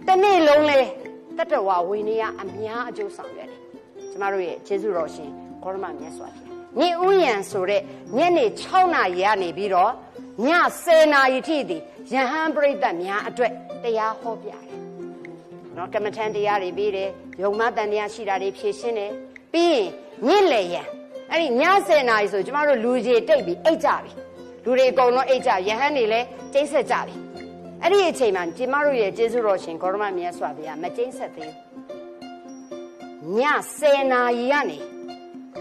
တနေ့လုံးလေတတဝဝိနည်းအများအကျိုးဆောင်ရတယ်ကျမတို့ရဲ့ကျေးဇူးတော်ရှင်ဂေါရမမြတ်စွာဘုရားညဥ်ယံဆိုတဲ့ညနေ6နာရီကနေပြီးတော့ည10နာရီထိဒီယဟန်ပရိသတ်များအတွက်တရားဟောပြတယ်နော်ကမ္မထန်တရားတွေပြီးတယ်ယုံမတန်တရားရှိတာတွေဖြည့်ရှင်းတယ်ပြီးရင်ညလေရန်အဲ့ဒီည10နာရီဆိုကျမတို့လူကြီးတိတ်ပြီးအိတ်ကြပြီလူတွေအကုန်လုံးအိတ်ကြယဟန်တွေလည်းကျိတ်ဆက်ကြပြီအဲ့ဒီအချိန်မှာကျမတို့ရဲ့ကျေးဇူးတော်ရှင်ဂေါရမမြတ်စွာဘုရားမကျိတ်ဆက်သေးဘူးည10နာရီကနေ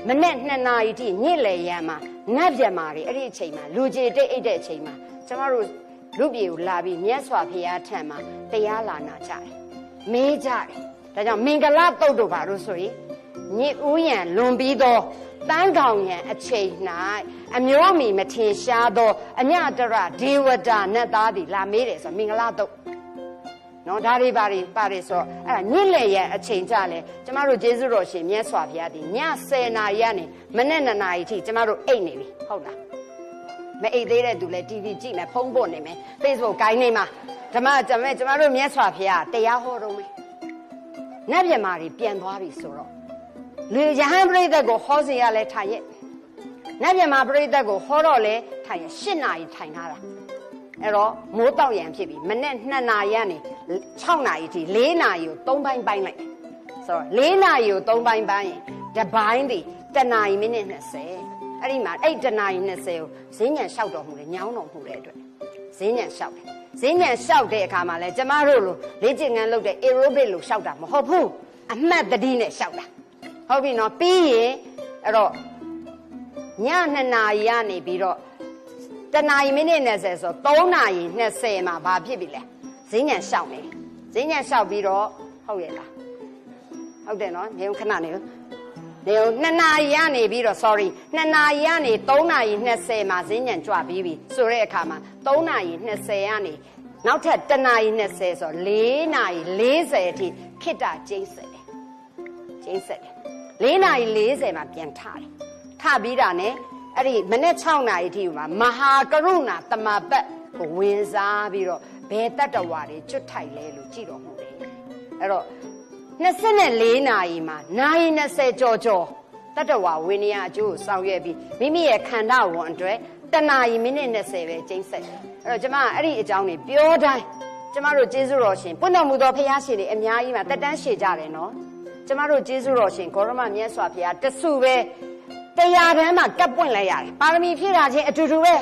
မနေ့2နာရီထိညလေရန်မှာနတ်ပြမာတွေအဲ့ဒီအချိန်မှာလူကြီးတိတ်အိတ်တဲ့အချိန်မှာကျမတို့လူပြေကိုလာပြီးမြတ်စွာဘုရားထံမှာတရားလာနာကြတယ်မေးကြတယ်ဒါကြောင့်မင်္ဂလာတုတ်တို့ပါလို့ဆိုရင်ညဥ်ယံလွန်ပြီးတော့တန်းကောင်ရန်အချိန်၌အမျိုးအမီမထင်ရှားသောအညတရဒေဝတာနတ်သားတွေလာမေးတယ်ဆိုမင်္ဂလာတုတ်နော်ဒါတွေပါတယ်ဆိုအဲ့ဒါညစ်လေရန်အချိန်ကြလဲကျမတို့ကျေးဇူးတော်ရှင်မြတ်စွာဘုရားဒီည10နာရီကနေမနေ့2နာရီထိကျမတို့အိတ်နေပြီဟုတ်လားမအိတ်သေးတဲ့သူလဲ TV ကြည့်မယ်ဖုန်းပွတ်နေမယ် Facebook ကိုင်းနေမှာဓမ္မကျမတို့မြတ်စွာဘုရားတရားဟောတော့မယ်နတ်ပြမာတွေပြန်သွားပြီဆိုတော့လူယဟန်ပရိသတ်ကိုဟောစီရလဲထိုင်ရဲ့နတ်ပြမာပရိသတ်ကိုဟောတော့လဲထိုင်ရဲ့8နာရီထိုင်ထားတာအဲ့တော့မိုးတောက်ရန်ဖြစ်ပြီမနေ့2နာရီကနေ6နာရီထိ4နာရီကို3ပိုင်းပိုင်းလိုက်ဆိုတော့4နာရီကို3ပိုင်းပိုင်းရင်တပိုင်းဒီ1နာရီမိနစ်20အဲ့ဒီမှာအဲ့1နာရီ20ကိုဈဉ္ဉံလျှောက်တော်မူတယ်ညောင်းတော်မူတဲ့အတွက်ဈဉ္ဉံလျှောက်တယ်ဈဉ္ဉံလျှောက်တဲ့အခါမှာလဲကျမတို့လိုလေ့ကျင့်ခန်းလုပ်တဲ့ aerobic လို့လျှောက်တာမဟုတ်ဘူးအမှတ်တတိနဲ့လျှောက်တာဟုတ်ပြီနော်ပြီးရင်အဲ့တော့ည2နာရီကနေပြီးတော့1နာရီမိနစ်20ဆို3နာရီ20မှာဘာဖြစ်ပြီလဲဈဉ္ဉံလျှောက်မယ်ဈဉ္ဉံလျှောက်ပြီးတော့ဟုတ်ရဲ့လားဟုတ်တယ်နော်နေခဏနေ2နာရီကနေပြီးတော့ sorry 2နာရီကနေ3နာရီ20မှာဈဉ္ဉံကြွပြီးပြီဆိုတဲ့အခါမှာ3နာရီ20ကနေနောက်ထပ်1နာရီ20ဆို4နာရီ40အထိခိတ္တကျိတ်ဆက်တယ်4နာရီ40မှာပြန်ထတယ်ထပြီးတာနဲ့အဲ့ဒီမနေ့6နာရီထိမှာမဟာကရုဏာတမပတ်ကိုဝင်စားပြီးတော့ဘယ်တတ္တဝါတွေကျွတ်ထိုက်လဲလို့ကြည့်တော်မူတယ်အဲ့တော့24နာရီမှာနာရီ20ကြော်တတ္တဝါဝိနည်းအကျိုးကိုဆောင်ရွက်ပြီးမိမိရဲ့ခန္ဓာဝန်အတွက်1နာရီမိနစ်20ပဲကျိန်းဆက်တယ်အဲ့တော့ကျမအဲ့ဒီအကြောင်းတွေပြောတိုင်းကျမတို့ကျေးဇူးတော်ရှင်ပွင့်တော်မူသောဘုရားရှင်တွေအများကြီးမှာတက်တန်းရှည်ကြတယ်နော်ကျမတို့ကျေးဇူးတော်ရှင်ဂေါရမမြတ်စွာဘုရားတဆူပဲတရားတန်းမှာကပ်ပွင့်လိုက်ရတယ်ပါရမီဖြည့်တာချင်းအတူတူပဲ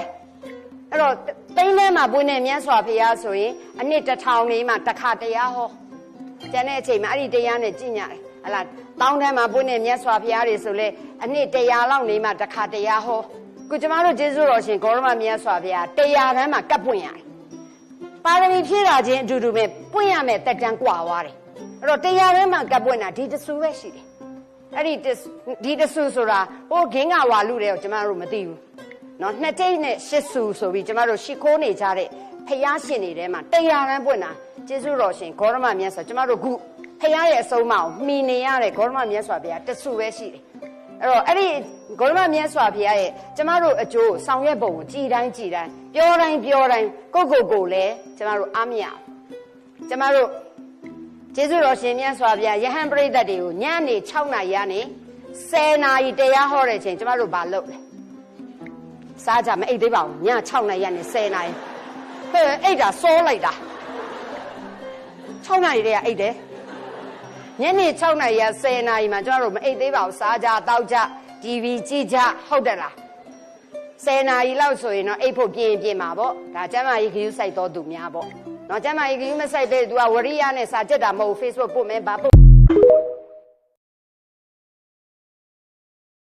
အဲ့တော့သိန်းထဲမှာပွင့်တဲ့မြတ်စွာဘုရားဆိုရင်အနှစ်1000လေးမှာတစ်ခါတရားဟောကျန်တဲ့အချိန်မှာအဲ့ဒီတရားနဲ့ကြည်ညတယ်ဟလားတောင်းထဲမှာပွင့်တဲ့မြတ်စွာဘုရားတွေဆိုလဲအနှစ်100လောက်နေမှတစ်ခါတရားဟောခုကျမတို့ကျေးဇူးတော်ရှင်ဂေါရမမြတ်စွာဘုရားတရားတန်းမှာကပ်ပွင့်ရတယ်ပါရမီဖြည့်တာချင်းအတူတူပဲပွင့်ရမယ်တက်တန်းကွာသွားတယ်အဲ့တော့တရားတန်းမှာကပ်ပွင့်တာဒီတဆူပဲရှိတယ်အဲ့ဒီတဆူဆိုတာဟိုဂင်းကဝါလူတွေကိုကျမတို့မသိဘူးနော်2ကျိတ်နဲ့8ဆူဆိုပြီးကျမတို့ရှ िख ိုးနေကြတဲ့ဖျားရှင်တွေထဲမှာတရားတန်းပွင့်တာကျေးဇူးတော်ရှင်ဂေါရမမြတ်စွာကျမတို့ခုဖျားရဲ့အဆုံးအမကိုမှီနေရတဲ့ဂေါရမမြတ်စွာဘုရားတဆူပဲရှိတယ်အဲ့တော့အဲ့ဒီဂေါရမမြတ်စွာဘုရားရဲ့ကျမတို့အကျိုးဆောင်ရွက်ပုံကိုကြည်တိုင်းပြောတိုင်းကိုလည်းကျမတို့အားမရဘူးကျမတို့ကျေးဇူးတော်ရှင်မြတ်စွာဘုရားယဟန်ပရိသတ်တွေကိုညနေ6နာရီကနေ10နာရီတရားဟောတဲ့အချိန်ကျမတို့ဘာလုပ်လဲစားကြမအိတ်သေးပါဘူးည6နာရီကနေ10နာရီဟဲ့အိတ်တာစောလိုက်တာ6နာရီတည်းကအိတ်တယ်ညနေ6နာရီက10နာရီမှာကျမတို့မအိတ်သေးပါဘူးစားကြတောက်ကြ TV ကြည့်ကြဟုတ်တယ်လား10နာရီလောက်ဆိုရင်တော့အိတ်ဖို့ပြင်မှာပေါ့ဒါကျမကြီးခရူးစိုက်တော်သူများပေါ့နော်ကျမကြီးခရူးမစိုက်တဲ့သူကဝရိယနဲ့စာချက်တာမဟုတ် Facebook ပို့မယ်ဘာပို့